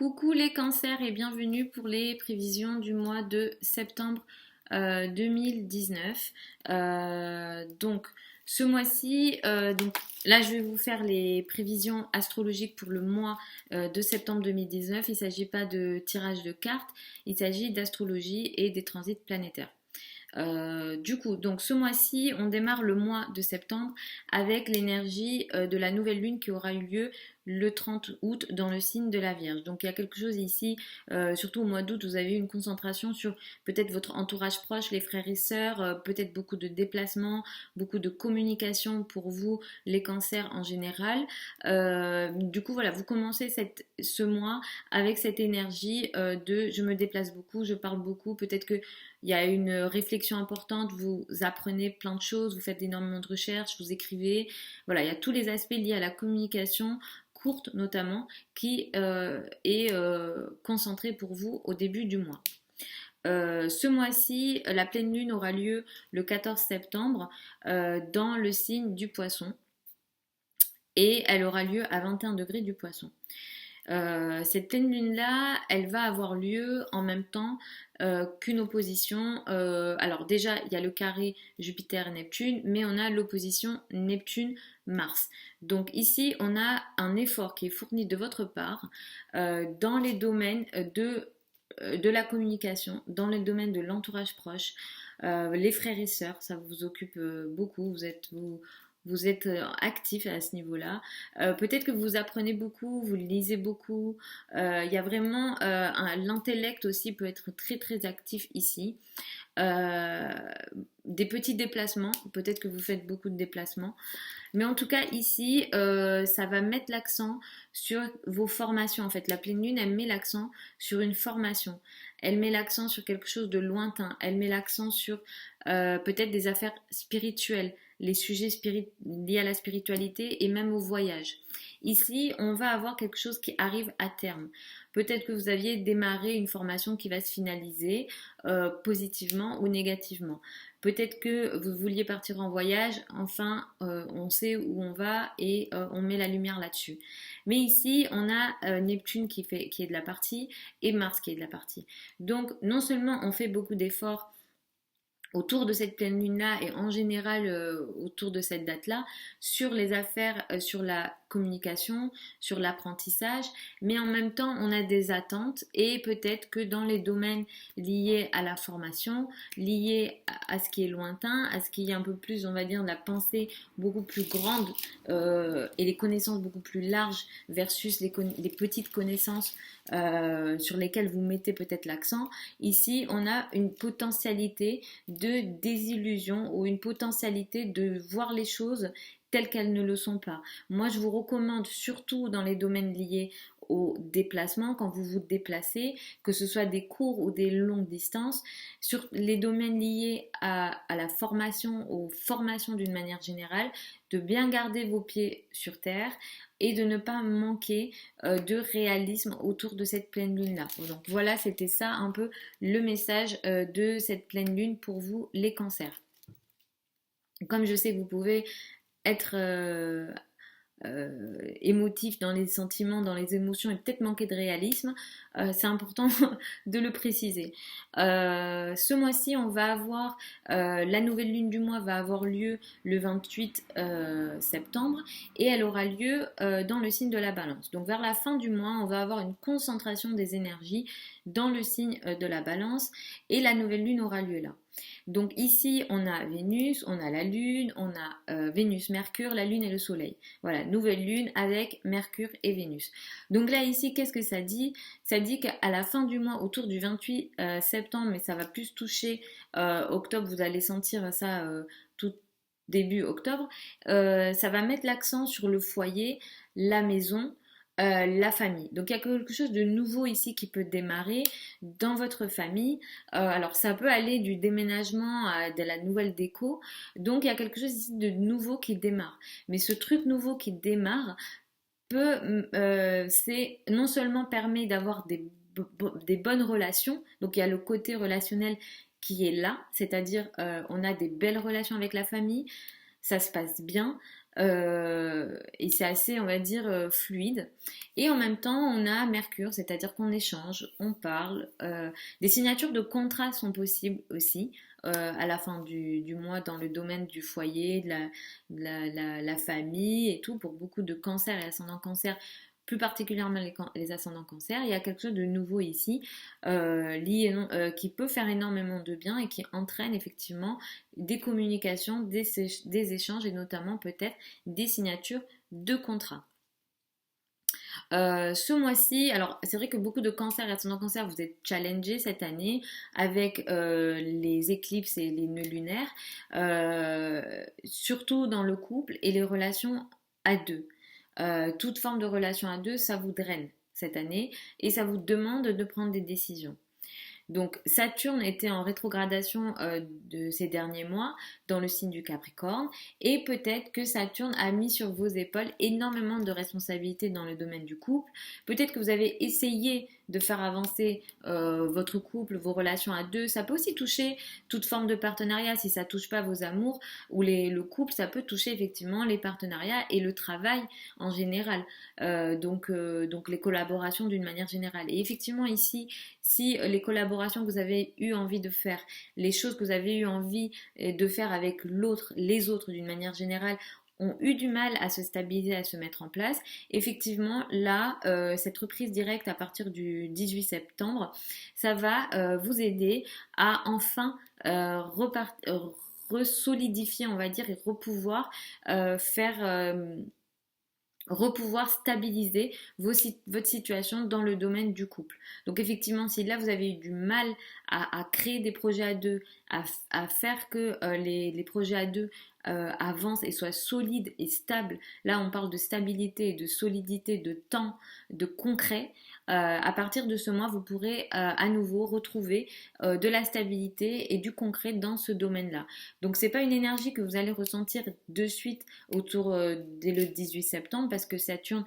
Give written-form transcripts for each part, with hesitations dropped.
Coucou les cancers et bienvenue pour les prévisions du mois de septembre 2019. Donc ce mois-ci, là je vais vous faire les prévisions astrologiques pour le mois de septembre 2019. Il ne s'agit pas de tirage de cartes, il s'agit d'astrologie et des transits planétaires. Donc ce mois-ci, on démarre le mois de septembre avec l'énergie de la nouvelle lune qui aura eu lieu le 30 août dans le signe de la Vierge. Donc il y a quelque chose ici, surtout au mois d'août, vous avez eu une concentration sur peut-être votre entourage proche, les frères et sœurs, peut-être beaucoup de déplacements, beaucoup de communication pour vous, les cancers en général. Du coup, voilà, vous commencez ce mois avec cette énergie de je me déplace beaucoup, je parle beaucoup, peut-être que il y a une réflexion importante, vous apprenez plein de choses, vous faites énormément de recherches, vous écrivez. Voilà, il y a tous les aspects liés à la communication courte notamment qui est concentrée pour vous au début du mois. Ce mois-ci, la pleine lune aura lieu le 14 septembre dans le signe du Poisson et elle aura lieu à 21 degrés du Poisson. Cette pleine lune-là, elle va avoir lieu en même temps qu'une opposition. Alors déjà, il y a le carré Jupiter-Neptune, mais on a l'opposition Neptune-Mars. Donc ici, on a un effort qui est fourni de votre part dans les domaines de la communication, dans les domaines de l'entourage proche, les frères et sœurs, ça vous occupe beaucoup, vous êtes actif à ce niveau-là. Peut-être que vous apprenez beaucoup, vous lisez beaucoup. Il y a vraiment l'intellect aussi peut être très très actif ici. Des petits déplacements, peut-être que vous faites beaucoup de déplacements. Mais en tout cas ici, ça va mettre l'accent sur vos formations. En fait, la pleine lune, elle met l'accent sur une formation. Elle met l'accent sur quelque chose de lointain. Elle met l'accent sur peut-être des affaires spirituelles, les sujets liés à la spiritualité et même au voyage. Ici, on va avoir quelque chose qui arrive à terme. Peut-être que vous aviez démarré une formation qui va se finaliser positivement ou négativement. Peut-être que vous vouliez partir en voyage, enfin on sait où on va et on met la lumière là-dessus. Mais ici, on a Neptune qui est de la partie et Mars qui est de la partie. Donc non seulement on fait beaucoup d'efforts autour de cette pleine lune-là et en général autour de cette date-là, sur les affaires, sur la communication, sur l'apprentissage, mais en même temps on a des attentes et peut-être que dans les domaines liés à la formation, liés à ce qui est lointain, à ce qui est un peu plus, on va dire, de la pensée beaucoup plus grande et les connaissances beaucoup plus larges versus les petites connaissances sur lesquelles vous mettez peut-être l'accent, ici on a une potentialité de désillusion ou une potentialité de voir les choses telles qu'elles ne le sont pas. Moi, je vous recommande surtout dans les domaines liés au déplacement, quand vous vous déplacez, que ce soit des courtes ou des longues distances, sur les domaines liés à la formation, aux formations d'une manière générale, de bien garder vos pieds sur terre et de ne pas manquer de réalisme autour de cette pleine lune-là. Donc voilà, c'était ça un peu le message de cette pleine lune pour vous, les cancers. Comme je sais que vous pouvez être émotif dans les sentiments, dans les émotions et peut-être manquer de réalisme, c'est important de le préciser. Ce mois-ci, on va avoir la nouvelle lune du mois va avoir lieu le 28 septembre et elle aura lieu dans le signe de la Balance. Donc vers la fin du mois, on va avoir une concentration des énergies dans le signe de la Balance et la nouvelle lune aura lieu là. Donc ici, on a Vénus, on a la Lune, on a Vénus, Mercure, la Lune et le Soleil. Voilà, nouvelle Lune avec Mercure et Vénus. Donc là, ici, qu'est-ce que ça dit? Ça dit qu'à la fin du mois, autour du 28 septembre, mais ça va plus toucher octobre, vous allez sentir ça tout début octobre, ça va mettre l'accent sur le foyer, la maison, la famille. Donc il y a quelque chose de nouveau ici qui peut démarrer dans votre famille. Alors ça peut aller du déménagement à de la nouvelle déco. Donc il y a quelque chose ici de nouveau qui démarre. Mais ce truc nouveau qui démarre c'est non seulement permet d'avoir des bonnes relations. Donc il y a le côté relationnel qui est là, c'est-à-dire on a des belles relations avec la famille. Ça se passe bien, Et c'est assez, on va dire, fluide. Et en même temps, on a Mercure, c'est-à-dire qu'on échange, on parle. Des signatures de contrats sont possibles aussi à la fin du mois dans le domaine du foyer, de la famille et tout. Pour beaucoup de cancers et ascendants cancer, plus particulièrement les ascendants cancer, il y a quelque chose de nouveau ici qui peut faire énormément de bien et qui entraîne effectivement des communications, des échanges et notamment peut-être des signatures de contrats. Ce mois-ci, alors c'est vrai que beaucoup de cancers et ascendants cancer, vous êtes challengés cette année avec les éclipses et les nœuds lunaires, surtout dans le couple et les relations à deux. Toute forme de relation à deux, ça vous draine cette année et ça vous demande de prendre des décisions. Donc Saturne était en rétrogradation de ces derniers mois dans le signe du Capricorne et peut-être que Saturne a mis sur vos épaules énormément de responsabilités dans le domaine du couple. Peut-être que vous avez essayé de faire avancer votre couple, vos relations à deux. Ça peut aussi toucher toute forme de partenariat si ça touche pas vos amours ou le couple, ça peut toucher effectivement les partenariats et le travail en général. Donc les collaborations d'une manière générale. Et effectivement ici, si les collaborations que vous avez eu envie de faire, les choses que vous avez eu envie de faire avec l'autre, les autres d'une manière générale, ont eu du mal à se stabiliser, à se mettre en place. Effectivement, là, cette reprise directe à partir du 18 septembre, ça va vous aider à enfin resolidifier, on va dire, et repouvoir stabiliser votre situation dans le domaine du couple. Donc effectivement, si là vous avez eu du mal à créer des projets à deux, à faire que les projets à deux avancent et soient solides et stables, là on parle de stabilité, de solidité, de temps, de concret, à partir de ce mois, vous pourrez à nouveau retrouver de la stabilité et du concret dans ce domaine-là. Donc c'est pas une énergie que vous allez ressentir de suite dès le 18 septembre parce que Saturne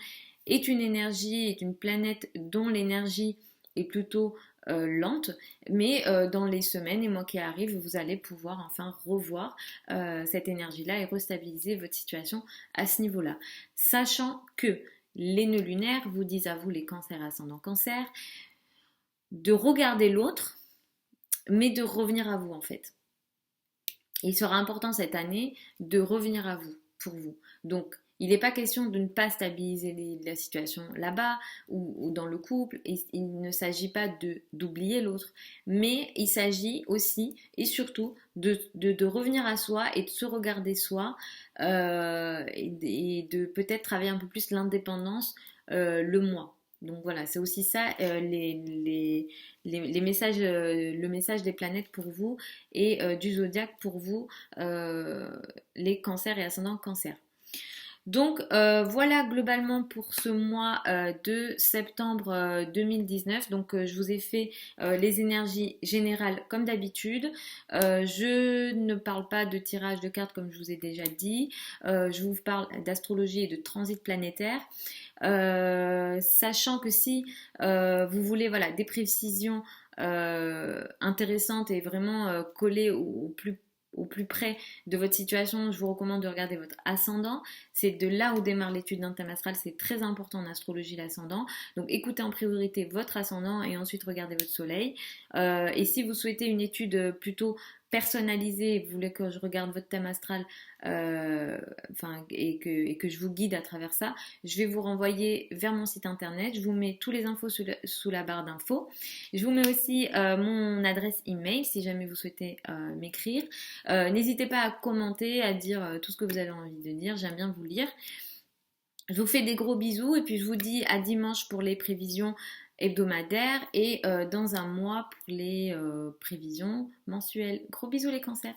est une énergie, est une planète dont l'énergie est plutôt lente, mais dans les semaines et mois qui arrivent, vous allez pouvoir enfin revoir cette énergie-là et restabiliser votre situation à ce niveau-là. Sachant que les nœuds lunaires vous disent à vous, les cancers ascendant cancer, de regarder l'autre, mais de revenir à vous en fait. Il sera important cette année de revenir à vous, pour vous. Donc, il n'est pas question de ne pas stabiliser la situation là-bas ou dans le couple. Il ne s'agit pas d'oublier l'autre, mais il s'agit aussi et surtout de revenir à soi et de se regarder soi et de peut-être travailler un peu plus l'indépendance le moi. Donc voilà, c'est aussi ça les messages, le message des planètes pour vous et du zodiaque pour vous, les cancers et ascendants cancer. Donc voilà globalement pour ce mois de septembre 2019. Donc je vous ai fait les énergies générales comme d'habitude. Je ne parle pas de tirage de cartes comme je vous ai déjà dit. Je vous parle d'astrologie et de transit planétaire. Sachant que si vous voulez voilà, des précisions intéressantes et vraiment collées au plus près de votre situation, je vous recommande de regarder votre ascendant. C'est de là où démarre l'étude d'un thème astral. C'est très important en astrologie l'ascendant. Donc écoutez en priorité votre ascendant et ensuite regardez votre soleil. Et si vous souhaitez une étude plutôt personnalisée, vous voulez que je regarde votre thème astral et que je vous guide à travers ça, je vais vous renvoyer vers mon site internet. Je vous mets tous les infos sous la barre d'infos. Je vous mets aussi mon adresse email si jamais vous souhaitez m'écrire. N'hésitez pas à commenter, à dire tout ce que vous avez envie de dire. J'aime bien vous lire. Je vous fais des gros bisous et puis je vous dis à dimanche pour les prévisions hebdomadaires et dans un mois pour les prévisions mensuelles. Gros bisous les cancers!